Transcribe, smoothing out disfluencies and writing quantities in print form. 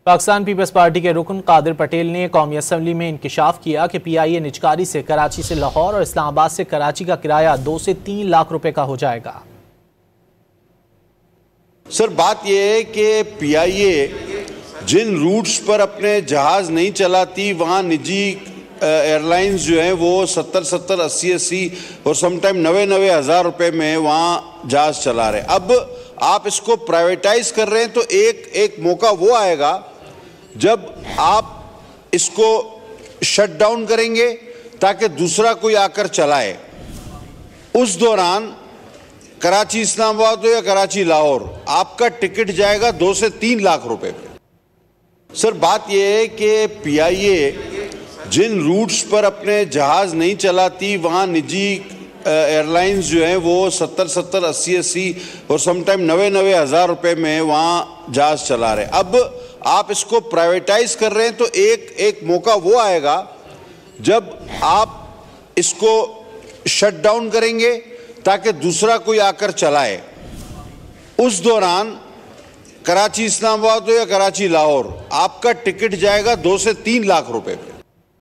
Pakistan peoples party के रुकन कादिर पटेल ने कौमी असम्बली में इंकिशाफ किया कि PIA निजकारी से कराची से लाहौर और इस्लामाबाद से कराची का किराया 2 से 3 लाख रुपए का हो जाएगा। सर, बात यह है कि PIA जिन रूट्स पर अपने जहाज नहीं चलाती वहाँ निजी एयरलाइंस जो हैं वो 70-70, 80-80 और समटाइम 90-90 हज़ार रुपये में वहाँ जहाज चला रहे हैं। अब आप इसको प्राइवेटाइज कर रहे हैं तो एक मौका वो आएगा जब आप इसको शट डाउन करेंगे ताकि दूसरा कोई आकर चलाए। उस दौरान कराची इस्लामाबाद हो या कराची लाहौर, आपका टिकट जाएगा 2 से 3 लाख रुपए पे। सर, बात यह है कि PIA जिन रूट्स पर अपने जहाज नहीं चलाती वहाँ निजी एयरलाइंस जो हैं वो 70-70, 80-80 और समटाइम 90-90 हज़ार रुपये में वहाँ जहाज चला रहे हैं। अब आप इसको प्राइवेटाइज कर रहे हैं तो एक मौका वो आएगा जब आप इसको शट डाउन करेंगे ताकि दूसरा कोई आकर चलाए। उस दौरान कराची इस्लामाबाद हो या कराची लाहौर, आपका टिकट जाएगा 2 से 3 लाख रुपए पे।